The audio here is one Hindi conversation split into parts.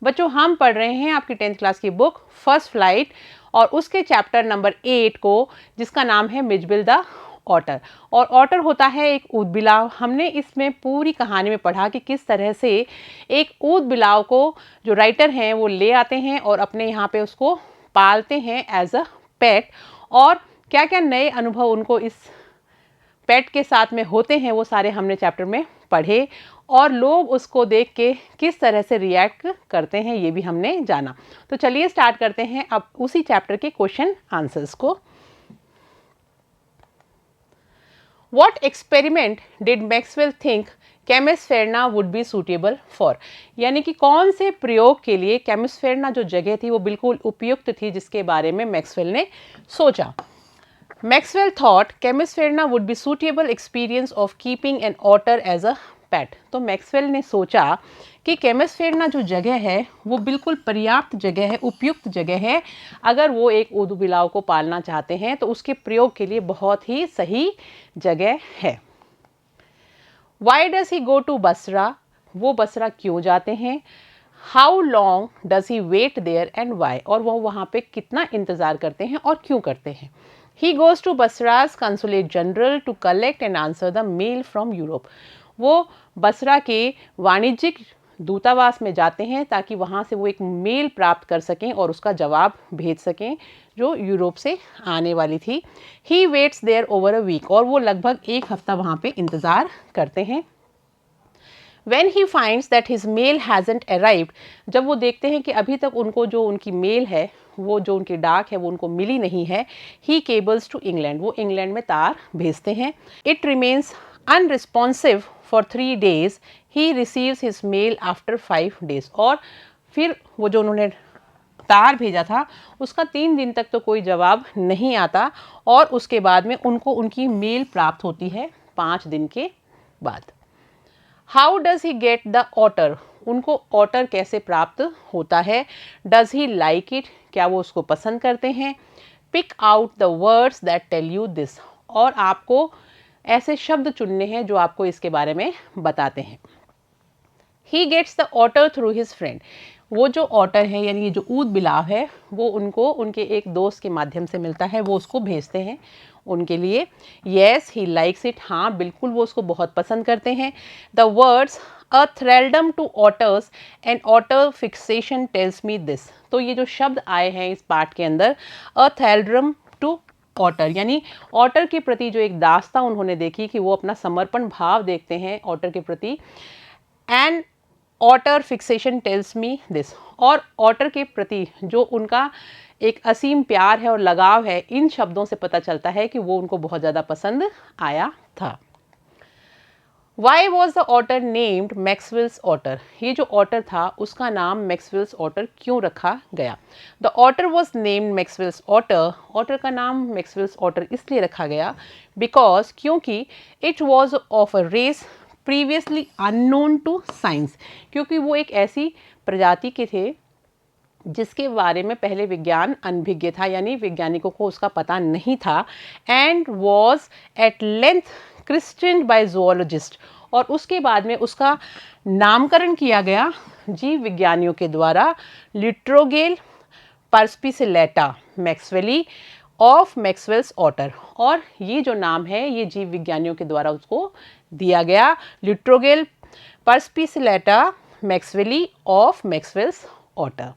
बच्चों हम पढ़ रहे हैं आपकी 10th क्लास की बुक फर्स्ट फ्लाइट और उसके चैप्टर नंबर 8 को, जिसका नाम है मिजबिल द ऑटर। और ऑटर होता है एक ऊद बिलाव। हमने इसमें पूरी कहानी में पढ़ा कि किस तरह से एक ऊद बिलाव को जो राइटर हैं वो ले आते हैं और अपने यहाँ पे उसको पालते हैं एज अ पेट, और क्या क्या नए अनुभव उनको इस पेट के साथ में होते हैं वो सारे हमने चैप्टर में पढ़े, और लोग उसको देख के किस तरह से रिएक्ट करते हैं ये भी हमने जाना। तो चलिए स्टार्ट करते हैं अब उसी चैप्टर के क्वेश्चन आंसर्स को। What experiment did Maxwell think कैमिस्फेरना वुड बी सूटेबल फॉर? यानी कि कौन से प्रयोग के लिए कैमिस्फेरना जो जगह थी वो बिल्कुल उपयुक्त थी, जिसके बारे में मैक्सवेल ने सोचा। Maxwell thought Chemisphерना would be suitable experience of keeping an otter as a pet। तो मैक्सवेल ने सोचा कि केमिस्फेरना जो जगह है वो बिल्कुल पर्याप्त जगह है, उपयुक्त जगह है। अगर वो एक ऊद बिलाव को पालना चाहते हैं तो उसके प्रयोग के लिए बहुत ही सही जगह है। Why does he go to Basra? वो बसरा क्यों जाते हैं? How long does he wait there and why? और वो वहाँ पे कितना इंतज़ार करते हैं और क्यों करते हैं? He goes to Basra's consulate general to collect and answer the mail from Europe। वो बसरा के वाणिज्यिक दूतावास में जाते हैं ताकि वहाँ से वो एक मेल प्राप्त कर सकें और उसका जवाब भेज सकें जो यूरोप से आने वाली थी। He waits there over a week। और वो लगभग एक हफ्ता वहाँ पे इंतज़ार करते हैं। When he finds that his mail hasn't arrived, जब वो देखते हैं कि अभी तक उनको जो उनकी मेल है, वो जो उनकी डाक है वो उनको मिली नहीं है, he cables to England। वो इंग्लैंड में तार भेजते हैं। It remains unresponsive for 3 days। He receives his mail after 5 days। और फिर वो जो उन्होंने तार भेजा था उसका 3 दिन तक तो कोई जवाब नहीं आता, और उसके बाद में उनको उनकी मेल प्राप्त होती है 5 दिन के बाद। How does he get the otter? उनको ऑटर कैसे प्राप्त होता है? Does he like it? क्या वो उसको पसंद करते हैं? Pick out the words that tell you this. और आपको ऐसे शब्द चुनने हैं जो आपको इसके बारे में बताते हैं। He gets the otter through his friend. वो जो ऑटर है यानी ये जो ऊद बिलाव है वो उनको उनके एक दोस्त के माध्यम से मिलता है, वो उसको भेजते हैं उनके लिए। Yes he likes it. हाँ बिल्कुल वो उसको बहुत पसंद करते हैं। The words a thraldom to otters and otter fixation tells me this. तो ये जो शब्द आए हैं इस पार्ट के अंदर, अ थ्रेलडम टू ऑटर यानी ऑटर के प्रति जो एक दास्ता उन्होंने देखी कि वो अपना समर्पण भाव देखते हैं ऑटर के प्रति, and otter fixation tells me this. और ऑटर के प्रति जो उनका एक असीम प्यार है और लगाव है, इन शब्दों से पता चलता है कि वो उनको बहुत ज़्यादा पसंद आया था। Why was the otter named Maxwell's otter? ये जो ऑटर था उसका नाम मैक्सवेल्स ऑटर क्यों रखा गया? The otter was named Maxwell's otter. Otter का नाम मैक्सवेल्स ऑटर इसलिए रखा गया बिकॉज क्योंकि it was of a race previously unknown to science. क्योंकि वो एक ऐसी प्रजाति के थे जिसके बारे में पहले विज्ञान अनभिज्ञ था, यानी वैज्ञानिकों को उसका पता नहीं था। And was at length christened by zoologist. और उसके बाद में उसका नामकरण किया गया जीव विज्ञानियों के द्वारा लिट्रोगेल perspicillata maxwelli of Maxwell's otter. और ये जो नाम है ये जीव विज्ञानियों के द्वारा उसको दिया गया, Lutrogale perspicillata maxwelli of Maxwell's otter.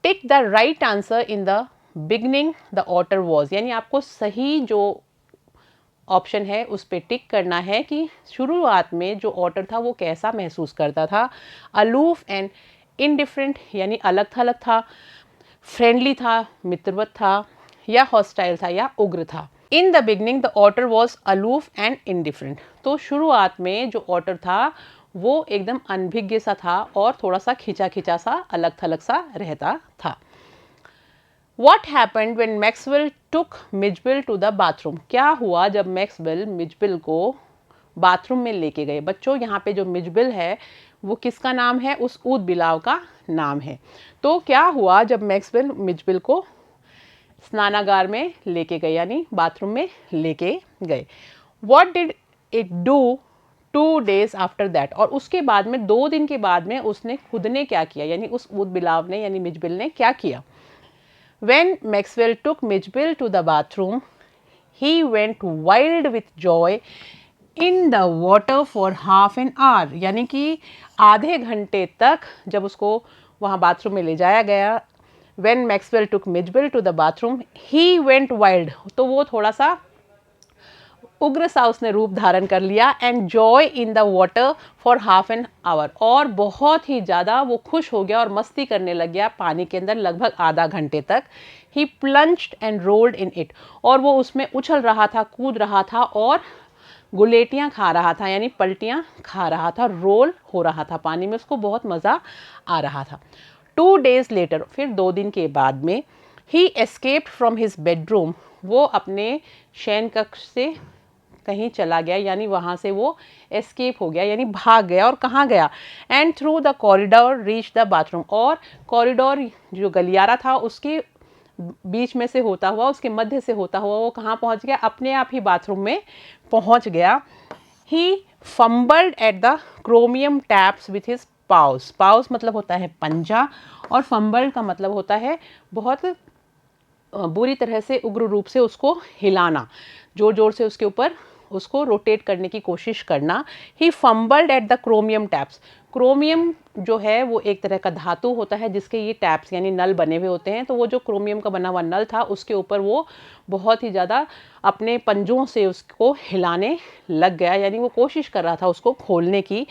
Tick the right answer in the beginning the otter was. यानी आपको सही जो ऑप्शन है उस पर टिक करना है कि शुरुआत में जो ऑटर था वो कैसा महसूस करता था। अलूफ एंड इनडिफरेंट यानी अलग थलग था, फ्रेंडली था मित्रवत था, या हॉस्टाइल था या उग्र था। In the beginning the otter was aloof and indifferent. तो शुरुआत में जो ऑटर था वो एकदम अनभिज्ञ सा था और थोड़ा सा खिंचा खिंचा सा अलग थलग सा रहता था। What happened when Maxwell took Mijbil to the bathroom? क्या हुआ जब मैक्सवेल मिजबिल को बाथरूम में लेके गए? बच्चों यहाँ पे जो मिजबिल है वो किसका नाम है? उस ऊद बिलाव का नाम है। तो क्या हुआ जब मैक्सवेल मिजबिल को स्नानागार में लेके गए यानी बाथरूम में लेके गए? What did it do 2 days after that, और उसके बाद में 2 दिन के बाद में उसने खुद ने क्या किया, यानी उस ऊदबिलाव ने यानी मिजबिल ने क्या किया। When Maxwell took Mitchell to the bathroom, he went wild with joy in the water for half an hour, यानी कि आधे घंटे तक जब उसको वहाँ बाथरूम में ले जाया गया, when Maxwell took Mitchell to the bathroom, he went wild, तो वो थोड़ा सा उग्र सा उसने रूप धारण कर लिया, and joy in the water for half an hour, और बहुत ही ज़्यादा वो खुश हो गया और मस्ती करने लग गया पानी के अंदर लगभग आधा घंटे तक। He plunged and rolled in it, और वो उसमें उछल रहा था, कूद रहा था और गुलेटियाँ खा रहा था, यानी पलटियाँ खा रहा था, रोल हो रहा था पानी में, उसको बहुत मज़ा आ रहा था। 2 days लेटर, फिर 2 दिन के बाद में, ही एस्केप्ड फ्रॉम हिज बेडरूम, वो अपने शयन कक्ष से कहीं चला गया, यानी वहाँ से वो एस्केप हो गया, यानी भाग गया, और कहाँ गया, and through the corridor reach the bathroom, और कॉरिडोर जो गलियारा था उसके बीच में से होता हुआ, उसके मध्य से होता हुआ वो कहाँ पहुँच गया, अपने आप ही बाथरूम में पहुँच गया। He fumbled at the chromium taps with his paws, paws मतलब होता है पंजा, और फम्बल का मतलब होता है बहुत बुरी तरह से उग्र रूप से उसको हिलाना, जोर जोर से उसके ऊपर उसको रोटेट करने की कोशिश करना। He fumbled at the chromium taps, chromium जो है वो एक तरह का धातु होता है जिसके ये टैप्स यानी नल बने हुए होते हैं, तो वो जो क्रोमियम का बना हुआ नल था उसके ऊपर वो बहुत ही ज़्यादा अपने पंजों से उसको हिलाने लग गया, यानी वो कोशिश कर रहा था उसको खोलने की।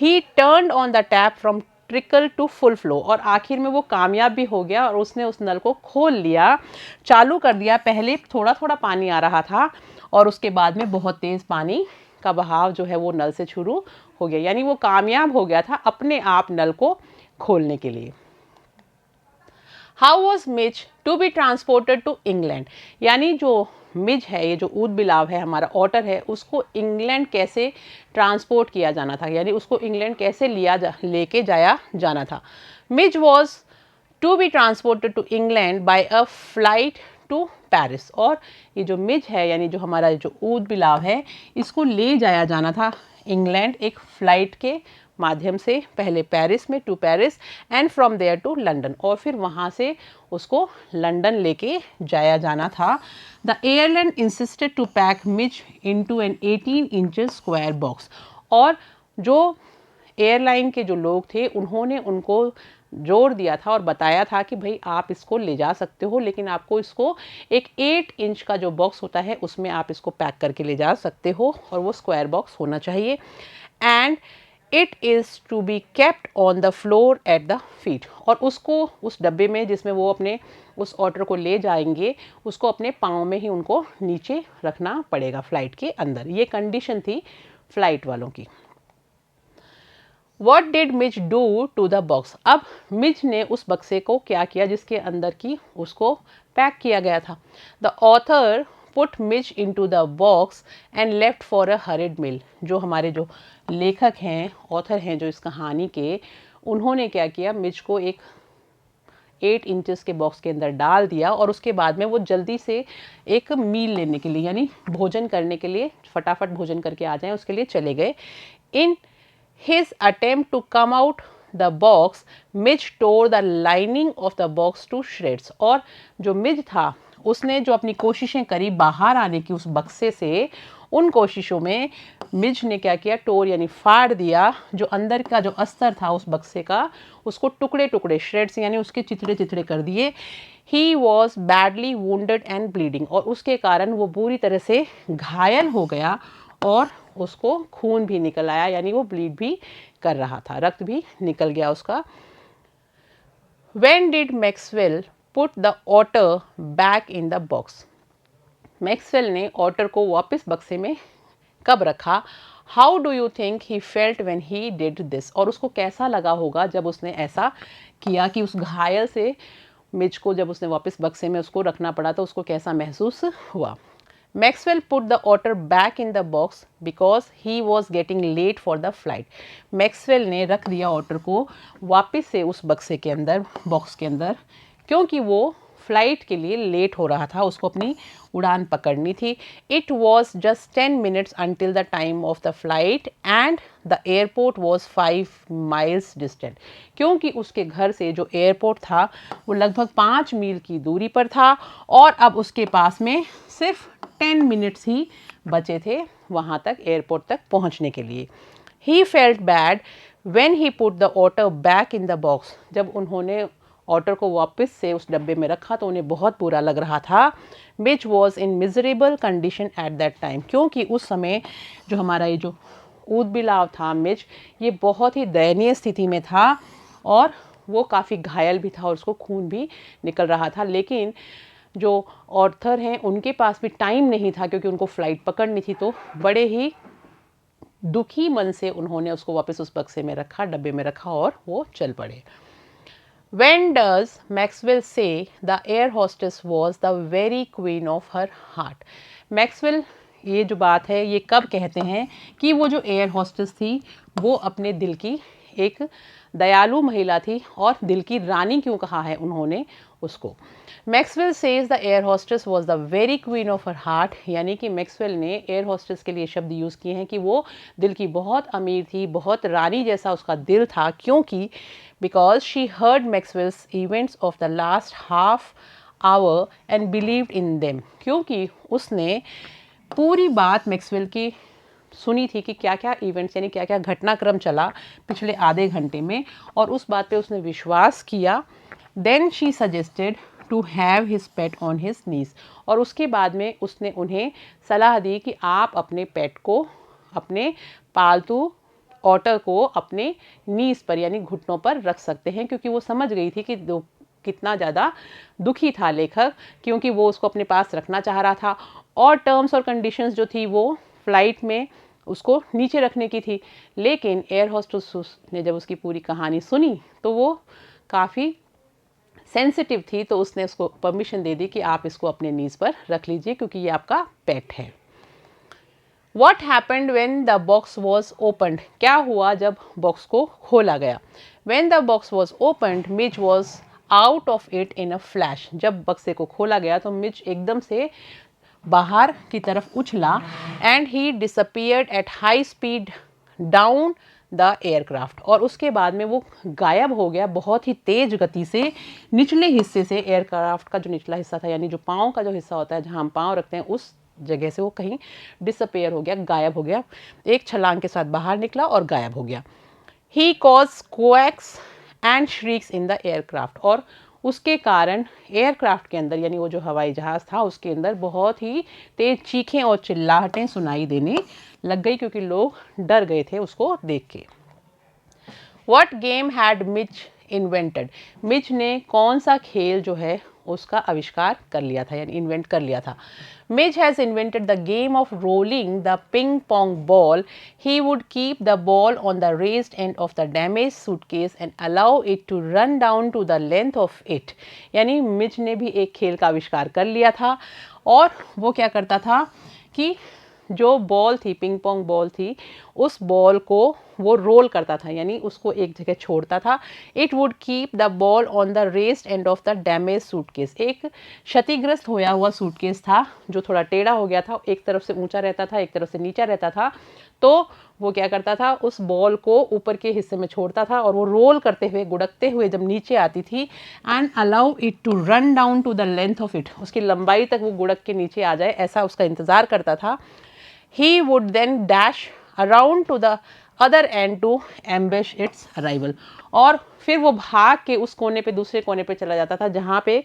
He turned on the tap from trickle to full flow, और आखिर में वो कामयाब भी हो गया और उसने उस नल को खोल लिया, चालू कर दिया। पहले थोड़ा थोड़ा पानी आ रहा था और उसके बाद में बहुत तेज़ पानी का बहाव जो है वो नल से शुरू हो गया, यानी वो कामयाब हो गया था अपने आप नल को खोलने के लिए। How was Mij to be transported to England, यानी जो मिज है, ये जो ऊदबिलाव है हमारा ऑटर है, उसको इंग्लैंड कैसे ट्रांसपोर्ट किया जाना था, यानी उसको इंग्लैंड कैसे लेके जाया जाना था। Mij was to be transported to England by a flight to Paris, और ये जो मिज है यानी जो हमारा जो ऊदबिलाव है इसको ले जाया जाना था इंग्लैंड एक फ़्लाइट के माध्यम से, पहले पेरिस में to Paris and from there to London, और फिर वहाँ से उसको लंदन लेके जाया जाना था। The airline insisted to pack Mij into an 18 inches square box, और जो एयरलाइन के जो लोग थे उन्होंने उनको जोर दिया था और बताया था कि भाई आप इसको ले जा सकते हो, लेकिन आपको इसको एक 8 इंच का जो बॉक्स होता है उसमें आप इसको पैक करके ले जा सकते हो, और वो स्क्वायर बॉक्स होना चाहिए। And it is to be kept on the floor at the feet, और उसको उस डब्बे में जिसमें वो अपने उस ऑर्डर को ले जाएंगे उसको अपने पाँव में ही उनको नीचे रखना पड़ेगा फ़्लाइट के अंदर, ये कंडीशन थी फ़्लाइट वालों की। What did Mitch do to the box? अब मिच ने उस बक्से को क्या किया जिसके अंदर की उसको पैक किया गया था। The author put Mitch into the box and left for a hurried meal. जो हमारे जो लेखक हैं, ऑथर हैं जो इस कहानी के, उन्होंने क्या किया, मिच को एक 8 इंचेस के बॉक्स के अंदर डाल दिया, और उसके बाद में वो जल्दी से एक मील लेने के लिए यानी भोजन करने के लिए, फटाफट भोजन करके आ जाएं उसके लिए चले गए। इन his attempt to come out the box, Mitch tore the lining of the box to shreds, और जो मिज था उसने जो अपनी कोशिशें करी बाहर आने की उस बक्से से, उन कोशिशों में मिज ने क्या किया, टोर यानी फाड़ दिया, जो अंदर का जो अस्तर था उस बक्से का उसको टुकड़े टुकड़े, श्रेड्स यानी उसके चिथड़े चिथड़े कर दिए। He was badly wounded and bleeding, और उसके कारण वो बुरी तरह से घायल हो गया और उसको खून भी निकल आया, यानी वो ब्लीड भी कर रहा था, रक्त भी निकल गया उसका। When did Maxwell put the otter back in the box? Maxwell ने ऑटर को वापस बक्से में कब रखा? How do you think he felt when he did this, और उसको कैसा लगा होगा जब उसने ऐसा किया कि उस घायल से मिज को जब उसने वापस बक्से में उसको रखना पड़ा तो उसको कैसा महसूस हुआ? Maxwell put the otter back in the box because he was getting late for the flight. Maxwell ने रख दिया ऑटर को वापस से उस बक्से के अंदर, बॉक्स के अंदर, क्योंकि वो फ्लाइट के लिए लेट हो रहा था, उसको अपनी उड़ान पकड़नी थी। It was just 10 minutes until the time of the flight and the airport was 5 miles distant. क्योंकि उसके घर से जो एयरपोर्ट था वो लगभग 5 मील की दूरी पर था और अब उसके पास में सिर्फ 10 मिनट्स ही बचे थे वहाँ तक, एयरपोर्ट तक पहुँचने के लिए। He felt bad when he put the otter back in the box. जब उन्होंने ऑटर को वापस से उस डब्बे में रखा तो उन्हें बहुत बुरा लग रहा था। Mitch was in miserable condition at that time. क्योंकि उस समय जो हमारा ये जो ऊदबिलाव था मिच, ये बहुत ही दयनीय स्थिति में था और वो काफ़ी घायल भी था और उसको खून भी निकल रहा था। लेकिन जो ऑर्थर हैं उनके पास भी टाइम नहीं था क्योंकि उनको फ़्लाइट पकड़नी थी, तो बड़े ही दुखी मन से उन्होंने उसको वापस उस बक्से में रखा, डब्बे में रखा और वो चल पड़े। When does Maxwell say the air hostess was the very queen of her heart? Maxwell ये जो बात है ये कब कहते हैं कि वो जो एयर हॉस्टेस थी वो अपने दिल की एक दयालु महिला थी, और दिल की रानी क्यों कहा है उन्होंने उसको। Maxwell says the air hostess was the very queen of her heart, यानी कि मैक्सवेल ने एयर हॉस्टेस के लिए शब्द यूज़ किए हैं कि वो दिल की बहुत अमीर थी, बहुत रानी जैसा उसका दिल था। क्योंकि because she heard Maxwell's events of the last half hour and believed in them. क्योंकि उसने पूरी बात मैक्सवेल की सुनी थी कि क्या क्या इवेंट्स यानी क्या क्या घटनाक्रम चला पिछले आधे घंटे में, और उस बात पे उसने विश्वास किया। Then she suggested to have his pet on his knees, और उसके बाद में उसने उन्हें सलाह दी कि आप अपने पेट को, अपने पालतू ऑटर को अपने नीज पर यानी घुटनों पर रख सकते हैं। क्योंकि वो समझ गई थी कि कितना ज़्यादा दुखी था लेखक, क्योंकि वो उसको अपने पास रखना चाह रहा था और टर्म्स और कंडीशंस जो थी वो फ्लाइट में उसको नीचे रखने की थी। लेकिन एयर होस्टेस ने जब उसकी पूरी कहानी सुनी तो वो काफ़ी सेंसिटिव थी, तो उसने उसको परमिशन दे दी कि आप इसको अपने नीज पर रख लीजिए क्योंकि ये आपका पेट है। What happened when the box was opened? क्या हुआ जब बॉक्स को खोला गया? When the box was opened, Midge was out of it in a flash. जब बक्से को खोला गया तो मिच एकदम से बाहर की तरफ उछला and he disappeared at high speed down the aircraft, और उसके बाद में वो गायब हो गया बहुत ही तेज गति से निचले हिस्से से। एयरक्राफ्ट का जो निचला हिस्सा था यानी जो पाँव का जो हिस्सा होता है जहाँ हम पाँव रखते हैं उस जगह से वो कहीं डिसअपियर हो गया, गायब हो गया। एक छलांग के साथ बाहर निकला और गायब हो गया। He caused quacks and shrieks in the aircraft, और उसके कारण एयरक्राफ्ट के अंदर यानी वो जो हवाई जहाज़ था उसके अंदर बहुत ही तेज चीखें और चिल्लाहटें सुनाई देने लग गई क्योंकि लोग डर गए थे उसको देख के। What game had Mitch invented? Mitch ने कौन सा खेल जो है उसका आविष्कार कर लिया था यानी इन्वेंट कर लिया था। Mitch has invented the game of rolling the ping pong ball. He would keep the ball on the raised end of the damaged suitcase and allow it to run down to the length of it. यानी मिच ने भी एक खेल का आविष्कार कर लिया था, और वो क्या करता था कि जो बॉल थी, पिंग पोंग बॉल थी, उस बॉल को वो रोल करता था यानी उसको एक जगह छोड़ता था। It would keep the ball on the raised end of the damage suitcase. एक क्षतिग्रस्त होया हुआ सूटकेस था जो थोड़ा टेढ़ा हो गया था, एक तरफ से ऊंचा रहता था एक तरफ से नीचा रहता था। तो वो क्या करता था, उस बॉल को ऊपर के हिस्से में छोड़ता था और वो रोल करते हुए, गुड़कते हुए जब नीचे आती थी, and allow it to run down to the length of it, उसकी लंबाई तक वो गुड़क के नीचे आ जाए ऐसा उसका इंतज़ार करता था। He would then dash around to the other end to ambush its arrival, और फिर वो भाग के उस कोने पे दूसरे कोने पे चला जाता था जहाँ पे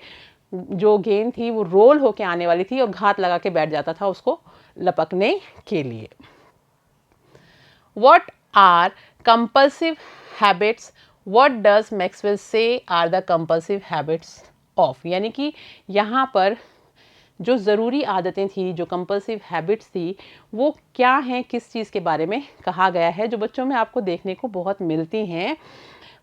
जो गेंद थी वो रोल होके आने वाली थी और घात लगा के बैठ जाता था उसको लपकने के लिए। What are compulsive habits? What does Maxwell say are the compulsive habits of? यानी कि यहाँ पर जो ज़रूरी आदतें थी, जो कंपल्सिव हैबिट्स थी, वो क्या हैं, किस चीज़ के बारे में कहा गया है जो बच्चों में आपको देखने को बहुत मिलती हैं।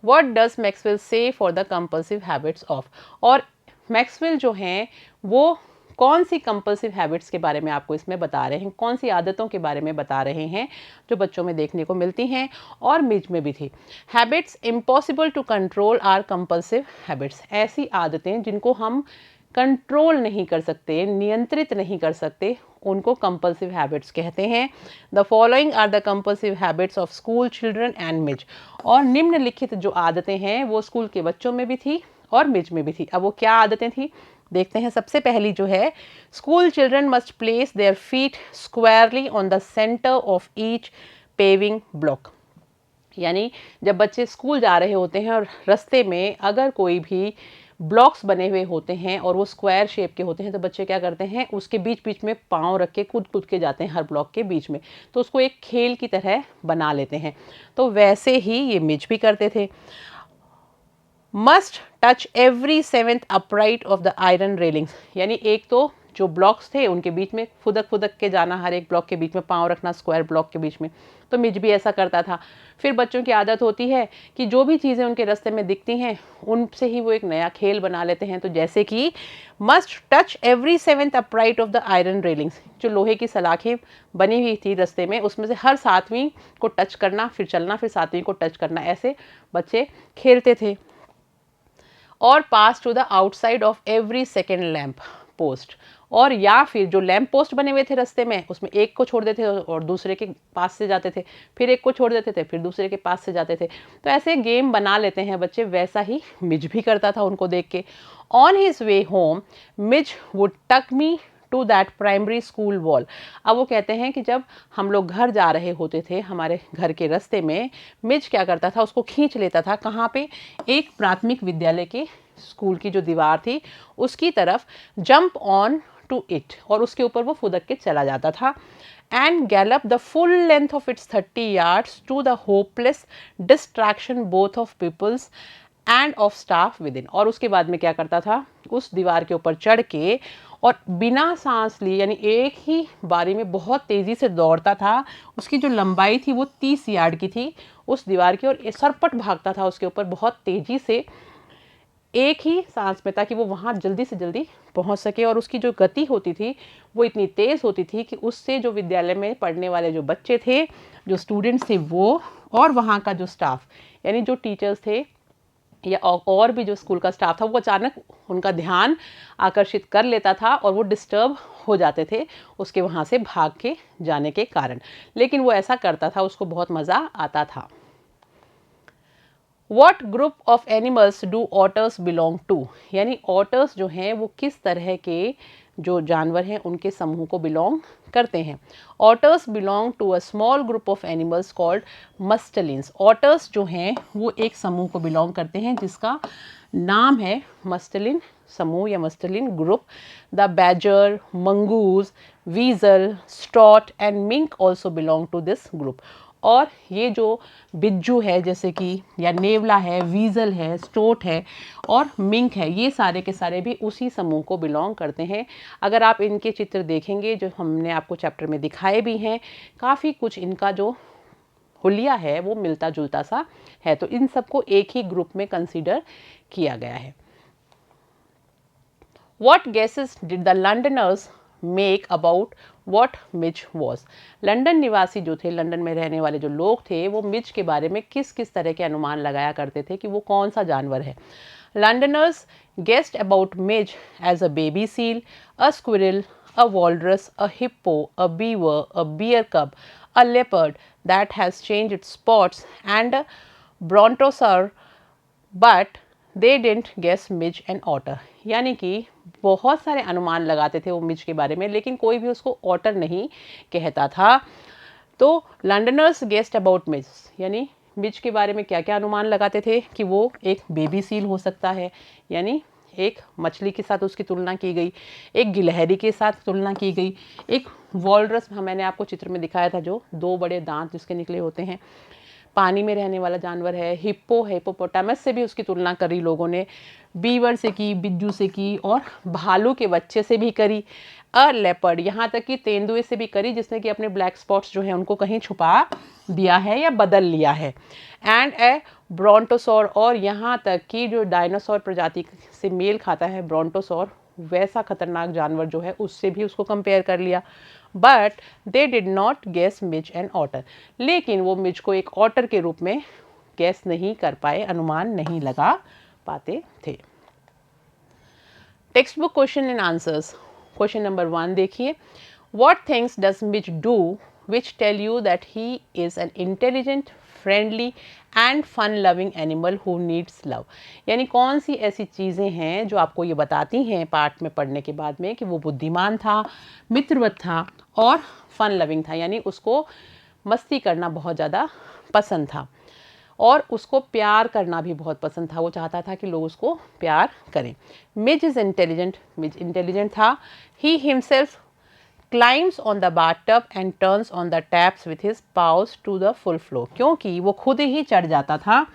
व्हाट डज मैक्सवेल से for the compulsive habits of, और मैक्सवेल जो हैं वो कौन सी कंपल्सिव हैबिट्स के बारे में आपको इसमें बता रहे हैं, कौन सी आदतों के बारे में बता रहे हैं जो बच्चों में देखने को मिलती हैं और मिच में भी थी। Habits impossible to control are compulsive habits, ऐसी आदतें जिनको हम कंट्रोल नहीं कर सकते, नियंत्रित नहीं कर सकते, उनको कंपल्सिव हैबिट्स कहते हैं। The following are the compulsive habits of school children and Mij. और निम्नलिखित जो आदतें हैं वो स्कूल के बच्चों में भी थी और मिज में भी थी। अब वो क्या आदतें थी देखते हैं। सबसे पहली जो है, school children must place their feet स्क्वायरली on the centre of each paving block. यानी जब बच्चे स्कूल जा रहे होते हैं और रास्ते में अगर कोई भी ब्लॉक्स बने हुए होते हैं और वो स्क्वायर शेप के होते हैं तो बच्चे क्या करते हैं, उसके बीच बीच में पाँव रख के कूद कूद के जाते हैं हर ब्लॉक के बीच में, तो उसको एक खेल की तरह बना लेते हैं। तो वैसे ही ये मिज भी करते थे। Must touch every seventh upright of the iron railings. यानी एक तो जो ब्लॉक्स थे उनके बीच में फुदक फुदक के जाना, हर एक ब्लॉक के बीच में पाँव रखना स्क्वायर ब्लॉक के बीच में। तो मिज भी ऐसा करता था। फिर बच्चों की आदत होती है कि जो भी चीज़ें उनके रास्ते में दिखती हैं उनसे ही वो एक नया खेल बना लेते हैं। तो जैसे कि must touch every seventh upright of the iron railings, जो लोहे की सलाखें बनी हुई थी रास्ते में उसमें से हर सातवीं को टच करना, फिर चलना, फिर सातवीं को टच करना, ऐसे बच्चे खेलते थे। और pass to the outside of every second lamp post. और या फिर जो लैम्प पोस्ट बने हुए थे रास्ते में उसमें एक को छोड़ देते थे और दूसरे के पास से जाते थे, फिर एक को छोड़ देते थे, फिर दूसरे के पास से जाते थे। तो ऐसे गेम बना लेते हैं बच्चे। वैसा ही मिज भी करता था उनको देख के। On his way home Mij would tug me to that primary school wall. अब वो कहते हैं कि जब हम लोग घर जा रहे होते थे, हमारे घर के रास्ते में मिज क्या करता था, उसको खींच लेता था। कहाँ पे? एक प्राथमिक विद्यालय के स्कूल की जो दीवार थी उसकी तरफ, जंप ऑन टू इट, और उसके ऊपर वो फुदक के चला जाता था। And gallop the full length of its 30 yards to the hopeless distraction both of peoples and of staff within. और उसके बाद में क्या करता था, उस दीवार के ऊपर चढ़ के और बिना सांस लिए, यानी एक ही बारी में बहुत तेज़ी से दौड़ता था। उसकी जो लंबाई थी वो 30 यार्ड की थी उस दीवार की, और सरपट भागता था उसके ऊपर बहुत तेज़ी से, एक ही सांस में, ताकि वो वहाँ जल्दी से जल्दी पहुँच सके। और उसकी जो गति होती थी वो इतनी तेज़ होती थी कि उससे जो विद्यालय में पढ़ने वाले जो बच्चे थे, जो स्टूडेंट्स थे, वो और वहाँ का जो स्टाफ, यानी जो टीचर्स थे या और भी जो स्कूल का स्टाफ था, वो अचानक उनका ध्यान आकर्षित कर लेता था और वो डिस्टर्ब हो जाते थे उसके वहाँ से भाग के जाने के कारण। लेकिन वो ऐसा करता था, उसको बहुत मज़ा आता था। What group of animals do otters belong to? यानी otters जो हैं वो किस तरह के जो जानवर हैं उनके समूह को बिलोंग करते हैं। Otters belong to a small group of animals called mustelines. Otters जो हैं वो एक समूह को बिलोंग करते हैं जिसका नाम है मस्टलिन समूह या musteline group. The badger, mongoose, weasel, stoat and mink also belong to this group. और ये जो बिज्जू है जैसे कि, या नेवला है, वीजल है, स्टोट है और मिंक है, ये सारे के सारे भी उसी समूह को बिलोंग करते हैं। अगर आप इनके चित्र देखेंगे जो हमने आपको चैप्टर में दिखाए भी हैं, काफ़ी कुछ इनका जो हुलिया है वो मिलता जुलता सा है। तो इन सबको एक ही ग्रुप में कंसीडर किया गया है। What guesses did the Londoners make about what Mizo was? London निवासी जो थे, लंदन में रहने वाले जो लोग थे, वो मिज के बारे में किस किस तरह के अनुमान लगाया करते थे कि वो कौन सा जानवर है। Londoners guessed about midge as a baby seal, a squirrel, a walrus, a hippo, a beaver, a bear cub, a leopard that has changed its spots, and a brontosaur, but they didn't guess midge and otter. यानी कि बहुत सारे अनुमान लगाते थे वो मिज के बारे में, लेकिन कोई भी उसको ऑटर नहीं कहता था। तो लंडनर्स गेस्ड अबाउट मिज, यानी मिज के बारे में क्या क्या अनुमान लगाते थे कि वो एक बेबी सील हो सकता है, यानी एक मछली के साथ उसकी तुलना की गई, एक गिलहरी के साथ तुलना की गई, एक वॉलरस मैंने आपको चित्र में दिखाया था जो 2 बड़े दांत जिसके निकले होते हैं, पानी में रहने वाला जानवर है। हिप्पो है, हिप्पोपोटामस से भी उसकी तुलना करी लोगों ने, बीवर से की, बिज्जू से की और भालू के बच्चे से भी करी। अ लेपर्ड, यहाँ तक कि तेंदुए से भी करी जिसने कि अपने ब्लैक स्पॉट्स जो हैं उनको कहीं छुपा दिया है या बदल लिया है। एंड ए ब्रोंटोसॉर, और यहाँ तक कि जो डायनासोर प्रजाति से मेल खाता है ब्रोंटोसॉर, वैसा खतरनाक जानवर जो है उससे भी उसको कंपेयर कर लिया। But they did not guess Mij and otter, लेकिन वो मिज को एक ऑटर के रूप में गेस नहीं कर पाए, अनुमान नहीं लगा पाते थे। Text book question and answers. Question number 1 देखिए, what things does Mij do which tell you that he is an intelligent, friendly and fun loving animal who needs love. यानी कौन सी ऐसी चीज़ें हैं जो आपको ये बताती हैं पाठ में पढ़ने के बाद में कि वो बुद्धिमान था, मित्रवत था और फन लविंग था, यानी उसको मस्ती करना बहुत ज़्यादा पसंद था और उसको प्यार करना भी बहुत पसंद था। वो चाहता था कि लोग उसको प्यार करें। मिज इज़ इंटेलिजेंट, मिज इंटेलिजेंट था। He himself climbs on the bathtub and turns on the taps with his paws to the full flow, क्योंकि वो खुद ही चढ़ जाता था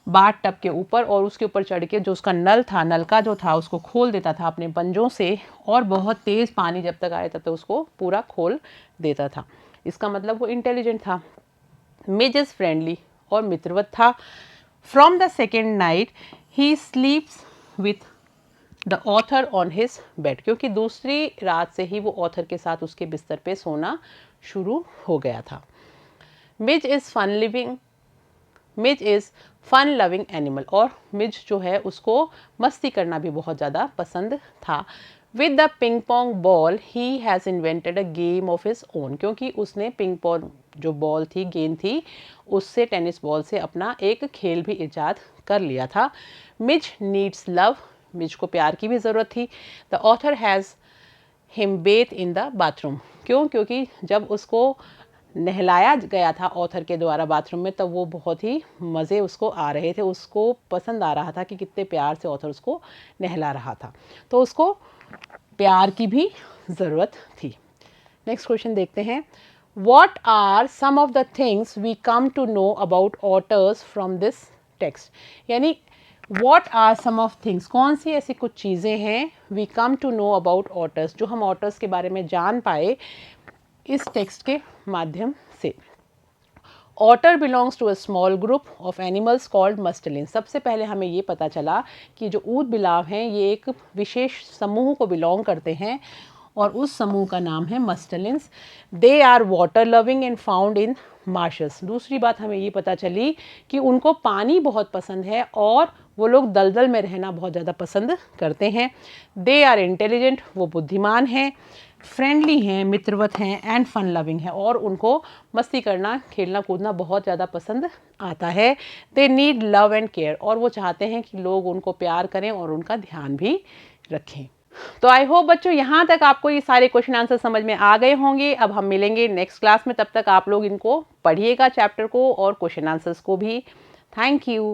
बाट टब के ऊपर और उसके ऊपर चढ़ के जो उसका नल था, नलका जो था उसको खोल देता था अपने पंजों से और बहुत तेज़ पानी जब तक आया तब तक उसको पूरा खोल देता था। इसका मतलब वो इंटेलिजेंट था। मिज इज़ फ्रेंडली और मित्रवत था। From the second night he स्लीप्स with the author on his bed, क्योंकि दूसरी रात से ही वो ऑथर के साथ उसके बिस्तर पे सोना शुरू हो गया था। Mink is fun loving, mink is fun loving animal, और मिज जो है उसको मस्ती करना भी बहुत ज़्यादा पसंद था। With the ping pong ball he has invented a game of his own, क्योंकि उसने पिंग पोंग जो बॉल थी, गेंद थी, उससे टेनिस बॉल से अपना एक खेल भी ईजाद कर लिया था। मिज नीड्स लव, मिज को प्यार की भी ज़रूरत थी। The author has him Beth in the bathroom, क्योंकि जब उसको नहलाया गया था ऑथर के द्वारा बाथरूम में, तब वो बहुत ही मज़े उसको आ रहे थे, उसको पसंद आ रहा था कि कितने प्यार से ऑथर उसको नहला रहा था, तो उसको प्यार की भी ज़रूरत थी। नेक्स्ट क्वेश्चन देखते हैं। What are some of the things we come to know about authors from this text? यानी what are some of things, कौन सी ऐसी कुछ चीज़ें हैं we come to know about authors, जो हम authors के बारे में जान पाए इस टेक्स्ट के माध्यम से। Otter belongs to a small group of animals called musteline. सबसे पहले हमें ये पता चला कि जो ऊद बिलाव हैं ये एक विशेष समूह को बिलोंग करते हैं और उस समूह का नाम है mustelines. They are water loving and found in marshes. दूसरी बात हमें ये पता चली कि उनको पानी बहुत पसंद है और वो लोग दलदल में रहना बहुत ज़्यादा पसंद करते हैं। दे आर इंटेलिजेंट, वो बुद्धिमान हैं, फ्रेंडली हैं, मित्रवत हैं, एंड फन लविंग है और उनको मस्ती करना, खेलना कूदना बहुत ज़्यादा पसंद आता है। They need love and care, और वो चाहते हैं कि लोग उनको प्यार करें और उनका ध्यान भी रखें। तो आई होप बच्चों यहाँ तक आपको ये सारे क्वेश्चन आंसर समझ में आ गए होंगे। अब हम मिलेंगे नेक्स्ट क्लास में, तब तक आप लोग इनको पढ़िएगा चैप्टर को और क्वेश्चन आंसर्स को भी। Thank you.